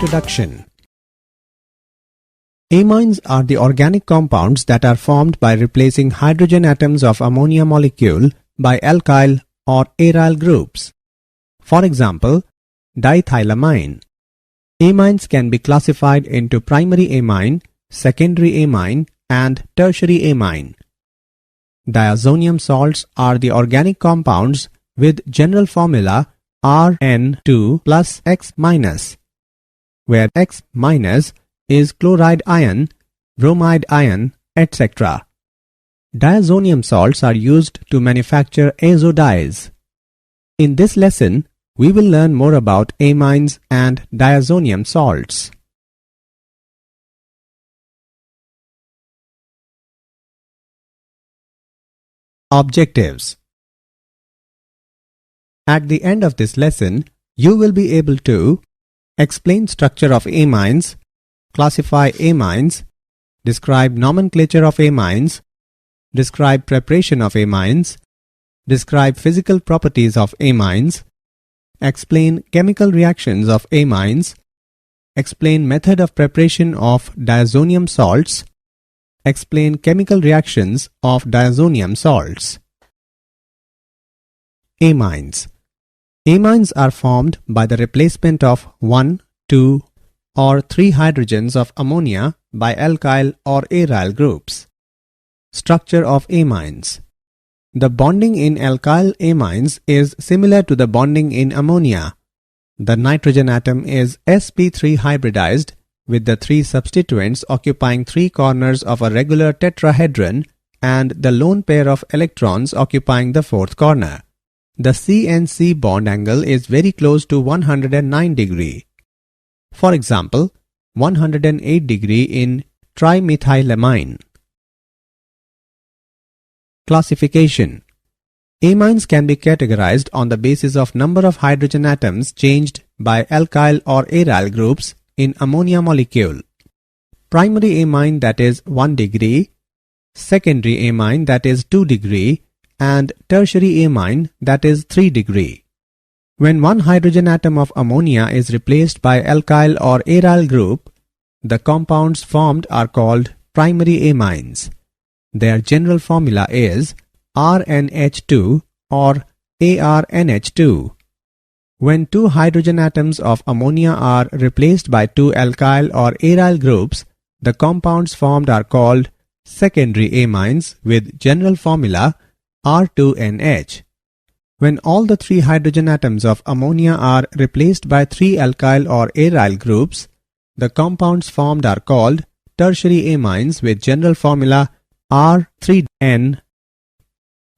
Introduction. Amines are the organic compounds that are formed by replacing hydrogen atoms of ammonia molecule by alkyl or aryl groups. For example, diethylamine. Amines can be classified into primary amine, secondary amine, and tertiary amine. Diazonium salts are the organic compounds with general formula Rn2 plus X minus, where X minus is chloride ion, bromide ion, etc. Diazonium salts are used to manufacture azo dyes. In this lesson, we will learn more about amines and diazonium salts. Objectives. At the end of this lesson, you will be able to explain structure of amines, classify amines, describe nomenclature of amines, describe preparation of amines, describe physical properties of amines, explain chemical reactions of amines, explain method of preparation of diazonium salts, explain chemical reactions of diazonium salts. Amines. Amines are formed by the replacement of 1, 2, or 3 hydrogens of ammonia by alkyl or aryl groups. Structure of amines. The bonding in alkyl amines is similar to the bonding in ammonia. The nitrogen atom is sp3 hybridized with the 3 substituents occupying 3 corners of a regular tetrahedron and the lone pair of electrons occupying the 4th corner. The C-N-C bond angle is very close to 109 degree. For example, 108 degree in trimethylamine. Classification. Amines can be categorized on the basis of number of hydrogen atoms changed by alkyl or aryl groups in ammonia molecule. Primary amine, that is 1 degree, secondary amine, that is 2 degree, and tertiary amine, that is 3 degree. When one hydrogen atom of ammonia is replaced by alkyl or aryl group, the compounds formed are called primary amines. Their general formula is RNH2 or ARNH2. When 2 hydrogen atoms of ammonia are replaced by 2 alkyl or aryl groups, the compounds formed are called secondary amines with general formula R2NH. When all the 3 hydrogen atoms of ammonia are replaced by 3 alkyl or aryl groups, the compounds formed are called tertiary amines with general formula R3N.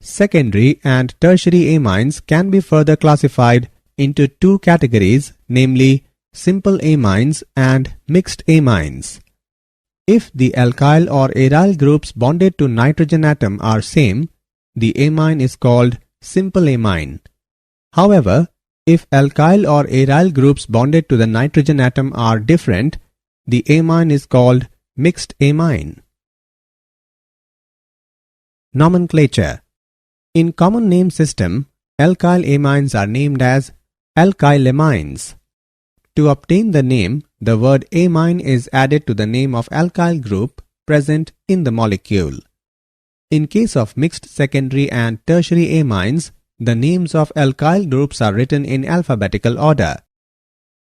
Secondary and tertiary amines can be further classified into 2 categories, namely simple amines and mixed amines. If the alkyl or aryl groups bonded to nitrogen atom are same, the amine is called simple amine. However, if alkyl or aryl groups bonded to the nitrogen atom are different, the amine is called mixed amine. Nomenclature. In common name system, alkyl amines are named as alkylamines. To obtain the name, the word amine is added to the name of alkyl group present in the molecule. In case of mixed secondary and tertiary amines, the names of alkyl groups are written in alphabetical order.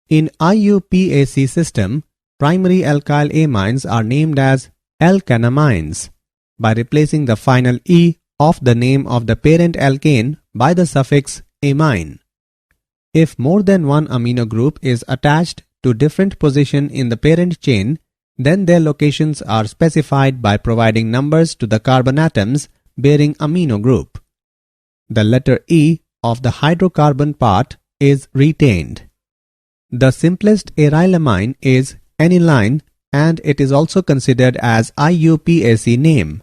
In IUPAC system, primary alkyl amines are named as alkanamines by replacing the final E of the name of the parent alkane by the suffix amine. If more than one amino group is attached to different position in the parent chain, then their locations are specified by providing numbers to the carbon atoms bearing amino group. The letter E of the hydrocarbon part is retained. The simplest arylamine is aniline and it is also considered as IUPAC name.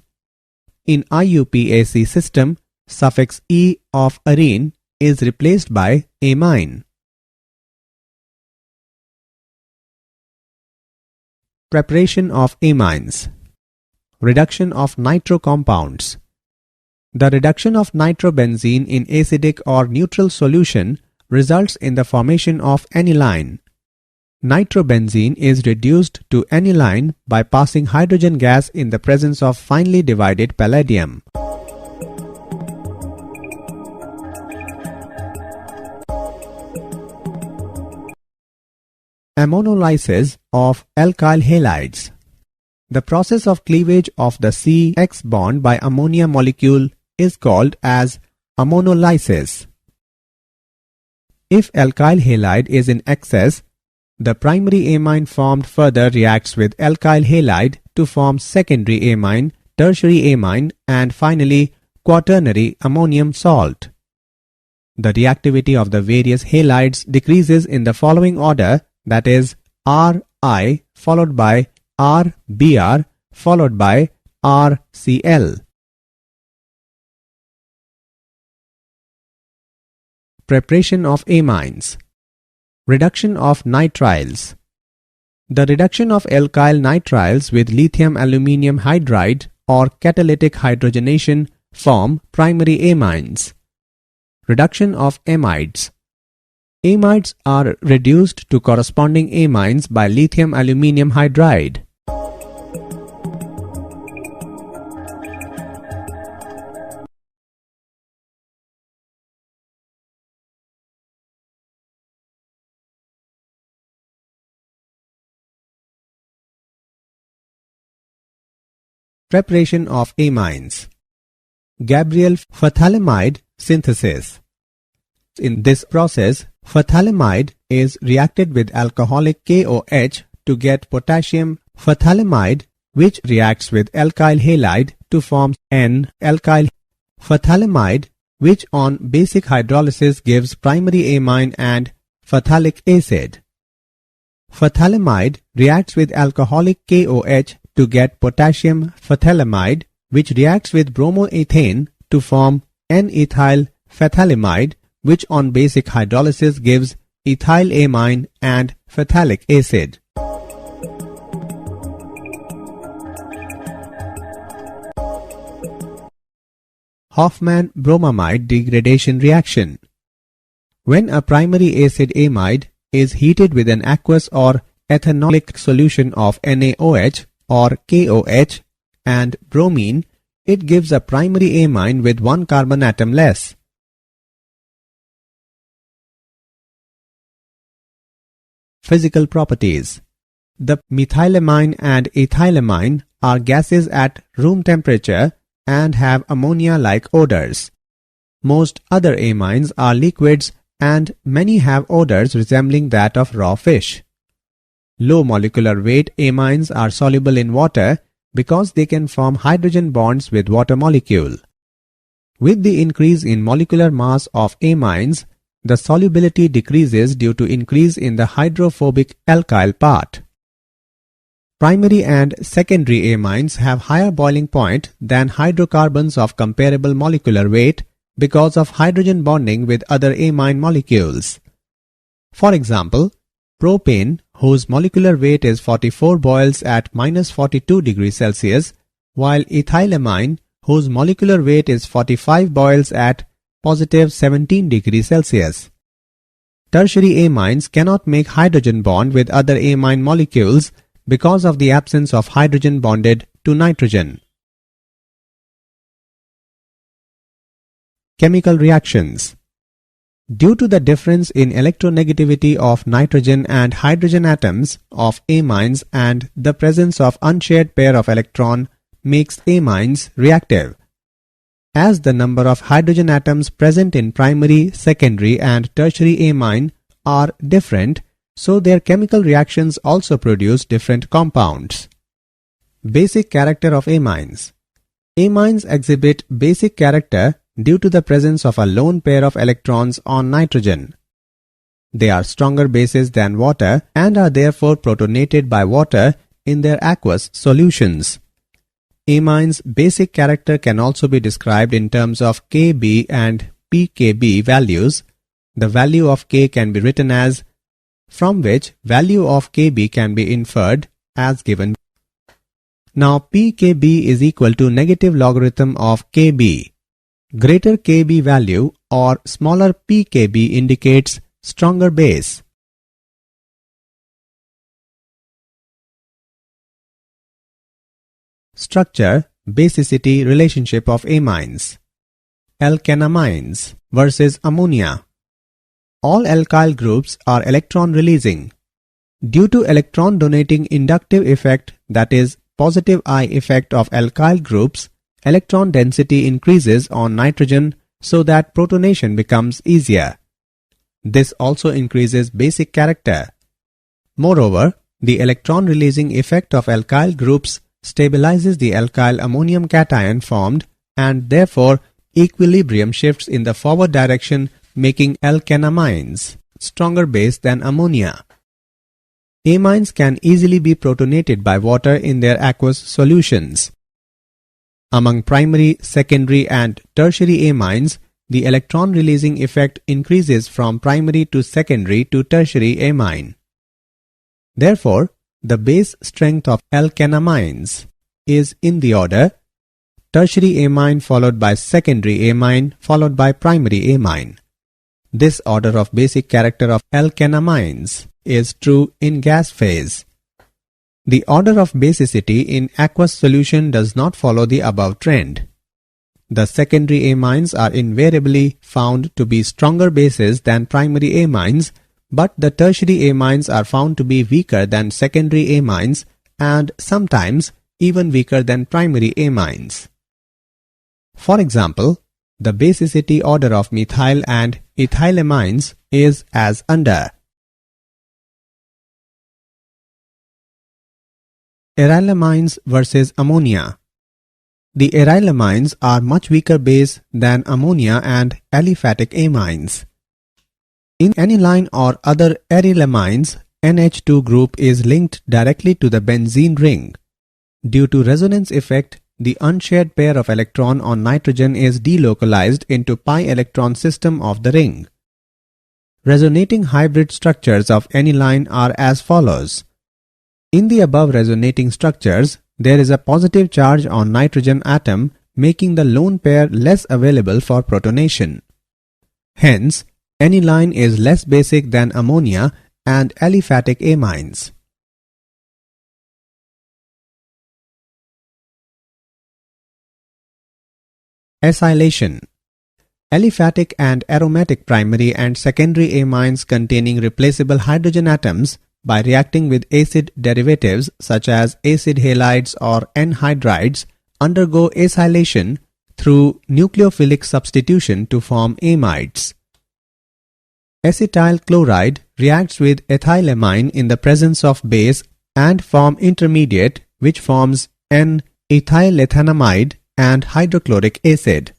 In IUPAC system, suffix E of arene is replaced by amine. Preparation of amines. Reduction of nitro compounds. The reduction of nitrobenzene in acidic or neutral solution results in the formation of aniline. Nitrobenzene is reduced to aniline by passing hydrogen gas in the presence of finely divided palladium. Ammonolysis of alkyl halides. The process of cleavage of the CX bond by ammonia molecule is called as ammonolysis. If alkyl halide is in excess, the primary amine formed further reacts with alkyl halide to form secondary amine, tertiary amine, and finally quaternary ammonium salt. The reactivity of the various halides decreases in the following order, that is Ri followed by RBr followed by RCl. Preparation of amines. Reduction of nitriles. The reduction of alkyl nitriles with lithium aluminium hydride or catalytic hydrogenation form primary amines. Reduction of amides. Amides are reduced to corresponding amines by lithium aluminium hydride. Preparation of amines. Gabriel phthalimide synthesis. In this process, phthalimide is reacted with alcoholic KOH to get potassium phthalimide, which reacts with alkyl halide to form N-alkyl phthalimide, which on basic hydrolysis gives primary amine and phthalic acid. Phthalimide reacts with alcoholic KOH to get potassium phthalimide, which reacts with bromoethane to form N-ethyl phthalimide, which on basic hydrolysis gives ethylamine and phthalic acid. Hofmann-bromamide degradation reaction. When a primary acid amide is heated with an aqueous or ethanolic solution of NaOH or KOH and bromine, it gives a primary amine with one carbon atom less. Physical properties. The methylamine and ethylamine are gases at room temperature and have ammonia-like odors. Most other amines are liquids and many have odors resembling that of raw fish. Low molecular weight amines are soluble in water because they can form hydrogen bonds with water molecule. With the increase in molecular mass of amines, the solubility decreases due to increase in the hydrophobic alkyl part. Primary and secondary amines have higher boiling point than hydrocarbons of comparable molecular weight because of hydrogen bonding with other amine molecules. For example, propane, whose molecular weight is 44, boils at -42 degrees Celsius, while ethylamine, whose molecular weight is 45, boils at +17 degrees Celsius. Tertiary amines cannot make hydrogen bond with other amine molecules because of the absence of hydrogen bonded to nitrogen. Chemical reactions. Due to the difference in electronegativity of nitrogen and hydrogen atoms of amines and the presence of unshared pair of electron makes amines reactive. As the number of hydrogen atoms present in primary, secondary and tertiary amine are different, so their chemical reactions also produce different compounds. Basic character of amines. Amines exhibit basic character due to the presence of a lone pair of electrons on nitrogen. They are stronger bases than water and are therefore protonated by water in their aqueous solutions. Amines' basic character can also be described in terms of Kb and pKb values. The value of K can be written as, from which value of Kb can be inferred as given. Now pKb is equal to negative logarithm of Kb. Greater Kb value or smaller pKb indicates stronger base. Structure, basicity relationship of amines. Alkanamines versus ammonia. All alkyl groups are electron releasing. Due to electron donating inductive effect, that is positive I effect of alkyl groups, electron density increases on nitrogen so that protonation becomes easier. This also increases basic character. Moreover, the electron releasing effect of alkyl groups stabilizes the alkyl ammonium cation formed, and therefore equilibrium shifts in the forward direction, making alkanamines stronger base than ammonia. Amines can easily be protonated by water in their aqueous solutions. Among primary, secondary and tertiary amines, the electron releasing effect increases from primary to secondary to tertiary amine. Therefore, the base strength of alkanamines is in the order tertiary amine followed by secondary amine followed by primary amine. This order of basic character of alkanamines is true in gas phase. The order of basicity in aqueous solution does not follow the above trend. The secondary amines are invariably found to be stronger bases than primary amines, but the tertiary amines are found to be weaker than secondary amines and sometimes even weaker than primary amines. For example, the basicity order of methyl and ethylamines is as under. Arylamines versus ammonia. The arylamines are much weaker base than ammonia and aliphatic amines. In aniline or other arylamines, NH2 group is linked directly to the benzene ring. Due to resonance effect, the unshared pair of electron on nitrogen is delocalized into pi electron system of the ring. Resonating hybrid structures of aniline are as follows. In the above resonating structures, there is a positive charge on nitrogen atom, making the lone pair less available for protonation. Hence, aniline is less basic than ammonia and aliphatic amines. Acylation. Aliphatic and aromatic primary and secondary amines containing replaceable hydrogen atoms, by reacting with acid derivatives such as acid halides or anhydrides, undergo acylation through nucleophilic substitution to form amides. Acetyl chloride reacts with ethylamine in the presence of base and form intermediate, which forms N-ethylethanamide and hydrochloric acid.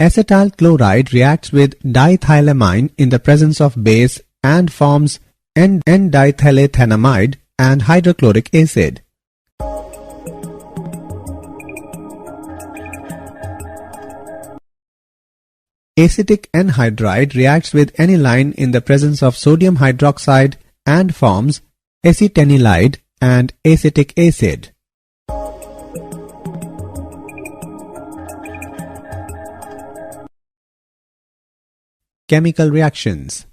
Acetyl chloride reacts with diethylamine in the presence of base and forms N-diethylethanamide and hydrochloric acid. Acetic anhydride reacts with aniline in the presence of sodium hydroxide and forms acetanilide and acetic acid. Chemical reactions.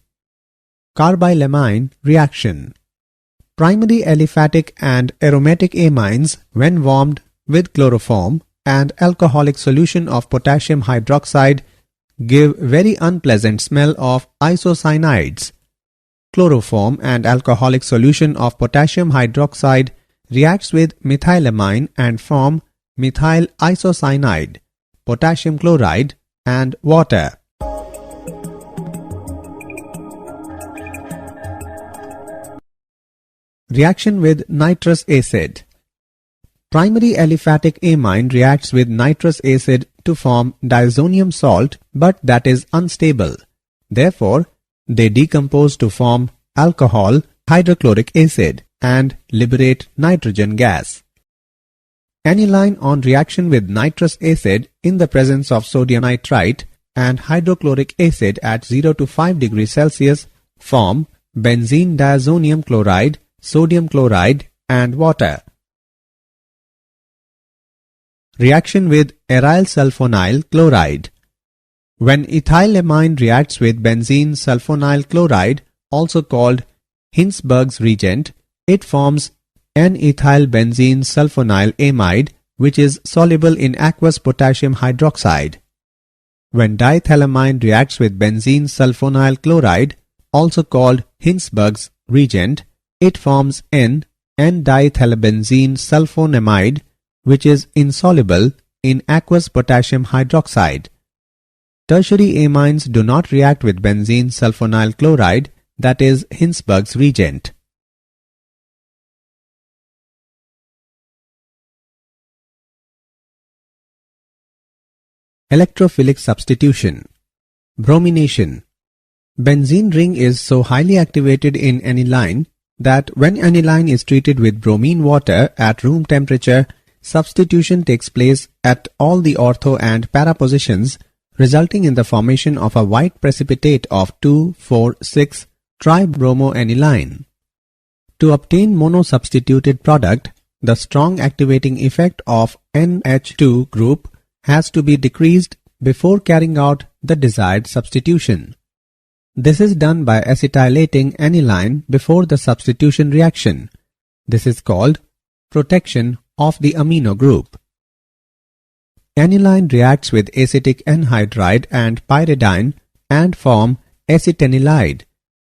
Carbylamine reaction. Primary aliphatic and aromatic amines, when warmed with chloroform and alcoholic solution of potassium hydroxide, give very unpleasant smell of isocyanides. Chloroform and alcoholic solution of potassium hydroxide reacts with methylamine and form methyl isocyanide, potassium chloride and water. Reaction with nitrous acid. Primary aliphatic amine reacts with nitrous acid to form diazonium salt, but that is unstable. Therefore, they decompose to form alcohol, hydrochloric acid, and liberate nitrogen gas. Aniline on reaction with nitrous acid in the presence of sodium nitrite and hydrochloric acid at 0 to 5 degrees Celsius form benzene diazonium chloride, sodium chloride and water. Reaction with aryl sulfonyl chloride. When ethylamine reacts with benzene sulfonyl chloride, also called Hinsberg's reagent, it forms N-ethylbenzene sulfonyl amide, which is soluble in aqueous potassium hydroxide. When diethylamine reacts with benzene sulfonyl chloride, also called Hinsberg's reagent, it forms N-diethylbenzene sulfonamide, which is insoluble in aqueous potassium hydroxide. Tertiary amines do not react with benzene sulfonyl chloride, that is Hinsberg's reagent. Electrophilic substitution. Bromination. Benzene ring is so highly activated in aniline that when aniline is treated with bromine water at room temperature, substitution takes place at all the ortho and para positions, resulting in the formation of a white precipitate of 2,4,6 tribromoaniline. To obtain mono-substituted product, the strong activating effect of NH2 group has to be decreased before carrying out the desired substitution. This is done by acetylating aniline before the substitution reaction. This is called protection of the amino group. Aniline reacts with acetic anhydride and pyridine and form acetanilide.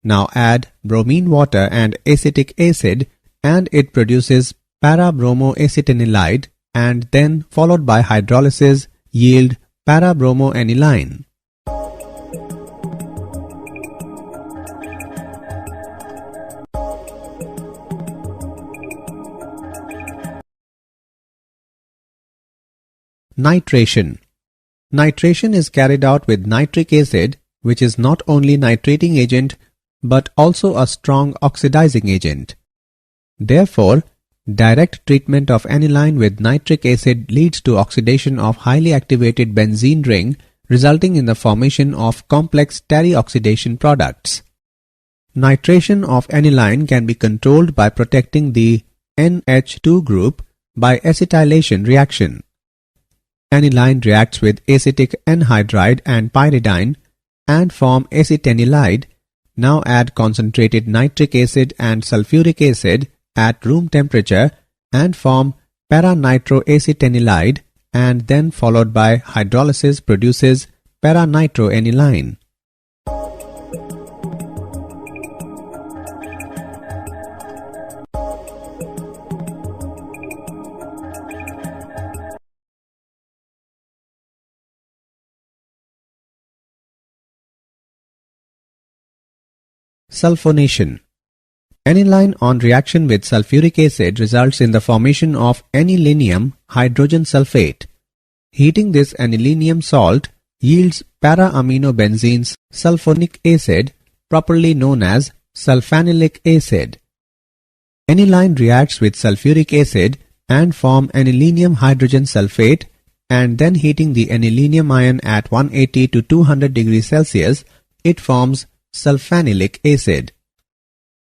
Now add bromine water and acetic acid and it produces para-bromoacetanilide, and then followed by hydrolysis yield para-bromoaniline. Nitration. Nitration is carried out with nitric acid, which is not only nitrating agent but also a strong oxidizing agent. Therefore, direct treatment of aniline with nitric acid leads to oxidation of highly activated benzene ring, resulting in the formation of complex terioxidation products. Nitration of aniline can be controlled by protecting the NH2 group by acetylation reaction. Aniline reacts with acetic anhydride and pyridine and form acetanilide. Now add concentrated nitric acid and sulfuric acid at room temperature and form para-nitroacetanilide, and then followed by hydrolysis produces para-nitroaniline. Sulfonation. Aniline on reaction with sulfuric acid results in the formation of anilinium hydrogen sulfate. Heating this anilinium salt yields para-aminobenzenes sulfonic acid, properly known as sulfanilic acid. Aniline reacts with sulfuric acid and form anilinium hydrogen sulfate, and then heating the anilinium ion at 180 to 200 degrees Celsius, it forms sulfanilic acid.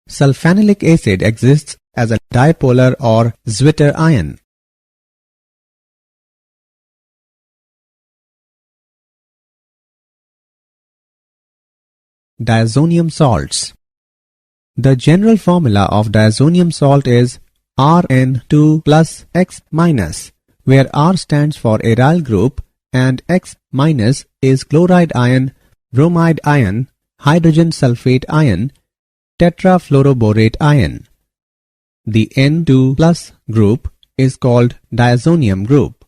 Sulfanilic acid exists as a dipolar or Zwitter ion. Diazonium salts. The general formula of diazonium salt is Rn2 plus X minus, where R stands for aryl group and X minus is chloride ion, bromide ion, hydrogen sulfate ion, tetrafluoroborate ion. The N2 plus group is called diazonium group.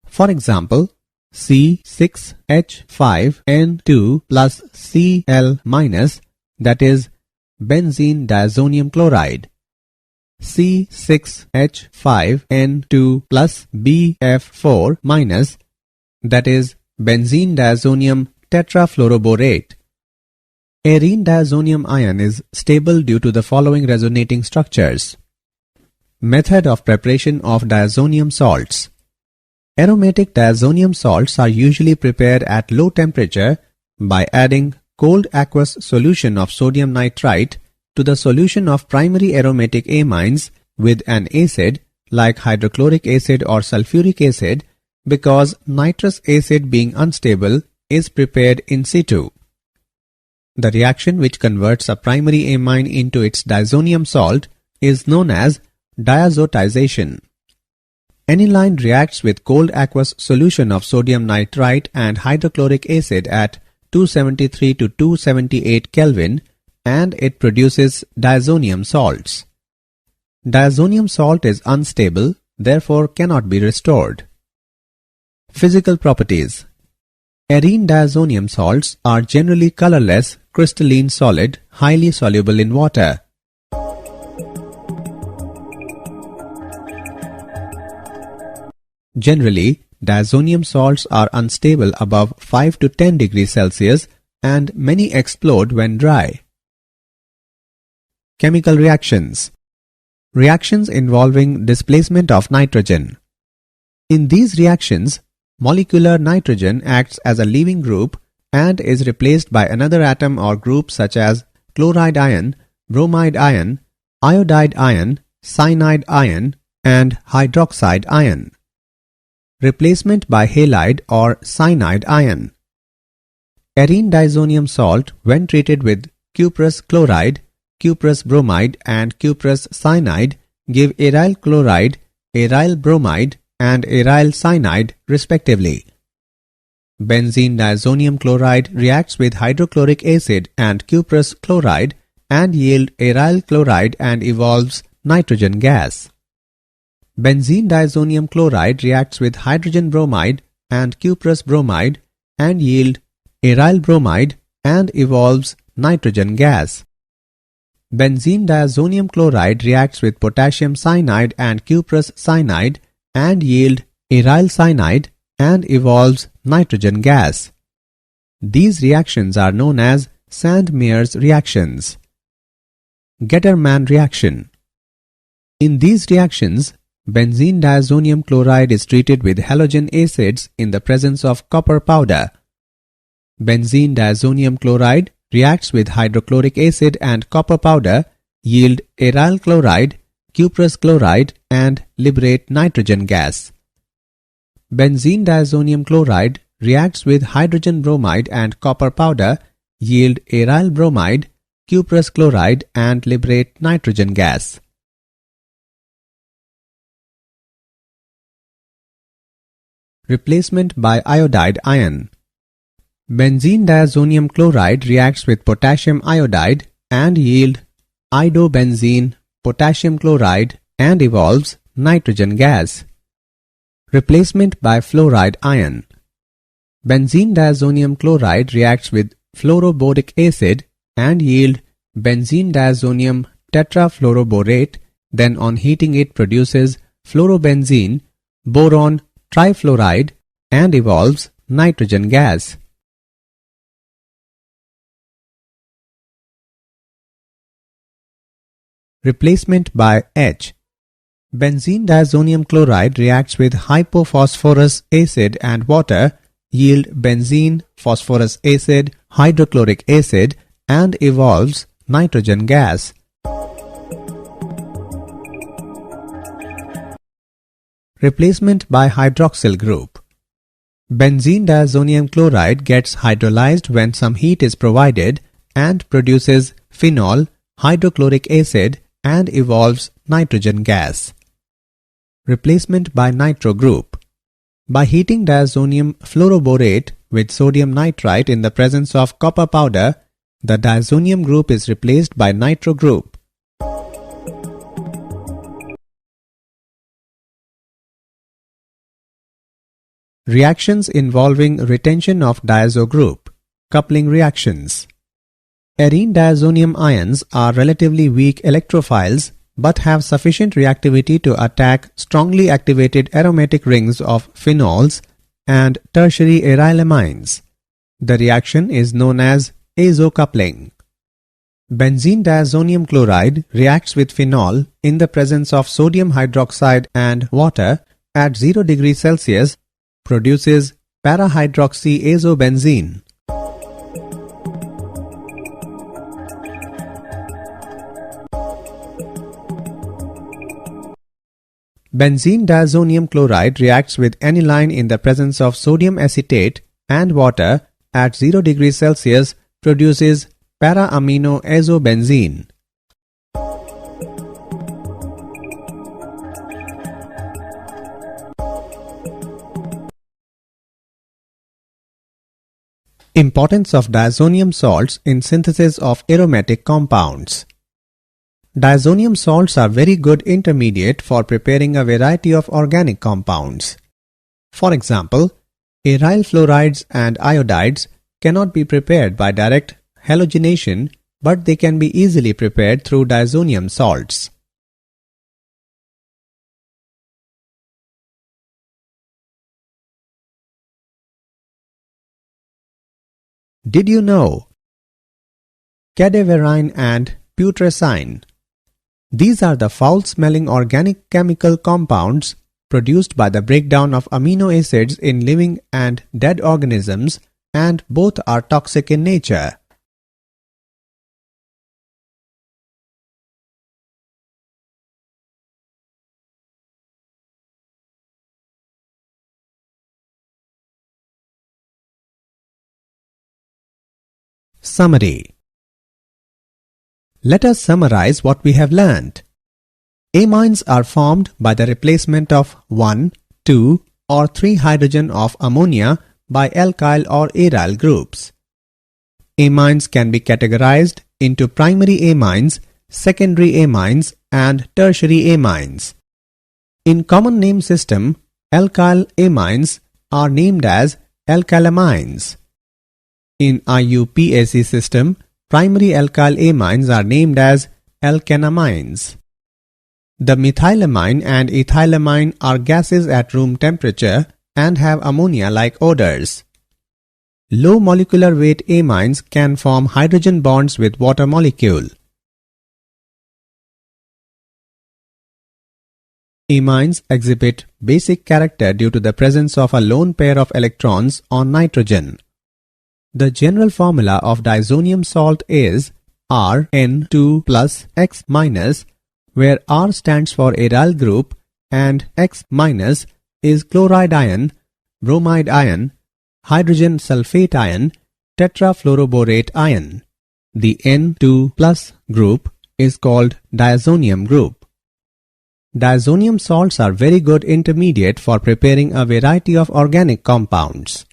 For example, C6H5N2 plus Cl minus, that is benzene diazonium chloride. C6H5N2 plus BF4 minus, that is benzene diazonium tetrafluoroborate. Arene diazonium ion is stable due to the following resonating structures. Method of preparation of diazonium salts. Aromatic diazonium salts are usually prepared at low temperature by adding cold aqueous solution of sodium nitrite to the solution of primary aromatic amines with an acid like hydrochloric acid or sulfuric acid, because nitrous acid being unstable is prepared in situ. The reaction which converts a primary amine into its diazonium salt is known as diazotization. Aniline reacts with cold aqueous solution of sodium nitrite and hydrochloric acid at 273 to 278 Kelvin and it produces diazonium salts. Diazonium salt is unstable, therefore cannot be restored. Physical properties. Arene diazonium salts are generally colorless, crystalline solid, highly soluble in water. Generally, diazonium salts are unstable above 5 to 10 degrees Celsius and many explode when dry. Chemical reactions. Reactions involving displacement of nitrogen. In these reactions, molecular nitrogen acts as a leaving group and is replaced by another atom or group such as chloride ion, bromide ion, iodide ion, cyanide ion, and hydroxide ion. Replacement by halide or cyanide ion. Arene diazonium salt, when treated with cuprous chloride, cuprous bromide and cuprous cyanide, give aryl chloride, aryl bromide and aryl cyanide respectively. Benzene diazonium chloride reacts with hydrochloric acid and cuprous chloride and yield aryl chloride and evolves nitrogen gas. Benzene diazonium chloride reacts with hydrogen bromide and cuprous bromide and yield aryl bromide and evolves nitrogen gas. Benzene diazonium chloride reacts with potassium cyanide and cuprous cyanide and yield aryl cyanide and evolves nitrogen gas. These reactions are known as Sand-Mears reactions. Gettermann reaction. In these reactions, benzene diazonium chloride is treated with halogen acids in the presence of copper powder. Benzene diazonium chloride reacts with hydrochloric acid and copper powder, yield aryl chloride, cuprous chloride and liberate nitrogen gas. Benzene diazonium chloride reacts with hydrogen bromide and copper powder, yield aryl bromide, cuprous chloride and liberate nitrogen gas. Replacement by iodide ion. Benzene diazonium chloride reacts with potassium iodide and yield iodobenzene, potassium chloride and evolves nitrogen gas. Replacement by fluoride ion. Benzene diazonium chloride reacts with fluoroboric acid and yield benzene diazonium tetrafluoroborate, then on heating it produces fluorobenzene, boron trifluoride and evolves nitrogen gas. Replacement by H. Benzene diazonium chloride reacts with hypophosphorus acid and water, yield benzene phosphorus acid, hydrochloric acid and evolves nitrogen gas. Replacement by hydroxyl group. Benzene diazonium chloride gets hydrolyzed when some heat is provided and produces phenol, hydrochloric acid and evolves nitrogen gas. Replacement by nitro group. By heating diazonium fluoroborate with sodium nitrite in the presence of copper powder, the diazonium group is replaced by nitro group. Reactions involving retention of diazo group. Coupling reactions. Arene diazonium ions are relatively weak electrophiles but have sufficient reactivity to attack strongly activated aromatic rings of phenols and tertiary aryl amines. The reaction is known as azo coupling. Benzene diazonium chloride reacts with phenol in the presence of sodium hydroxide and water at 0 degrees Celsius, produces parahydroxyazobenzene. Benzene diazonium chloride reacts with aniline in the presence of sodium acetate and water at 0 degrees Celsius, produces para-aminoazobenzene. Importance of diazonium salts in synthesis of aromatic compounds. Diazonium salts are very good intermediate for preparing a variety of organic compounds. For example, aryl fluorides and iodides cannot be prepared by direct halogenation, but they can be easily prepared through diazonium salts. Did you know? Cadaverine and putrescine. These are the foul-smelling organic chemical compounds produced by the breakdown of amino acids in living and dead organisms, and both are toxic in nature. Summary. Let us summarize what we have learned. Amines are formed by the replacement of 1, 2 or 3 hydrogen of ammonia by alkyl or aryl groups. Amines can be categorized into primary amines, secondary amines and tertiary amines. In common name system, alkyl amines are named as alkylamines. In IUPAC system, primary alkyl amines are named as alkanamines. The methylamine and ethylamine are gases at room temperature and have ammonia-like odors. Low molecular weight amines can form hydrogen bonds with water molecule. Amines exhibit basic character due to the presence of a lone pair of electrons on nitrogen. The general formula of diazonium salt is Rn2 plus X minus, where R stands for aryl group and X minus is chloride ion, bromide ion, hydrogen sulfate ion, tetrafluoroborate ion. The N2 plus group is called diazonium group. Diazonium salts are very good intermediate for preparing a variety of organic compounds.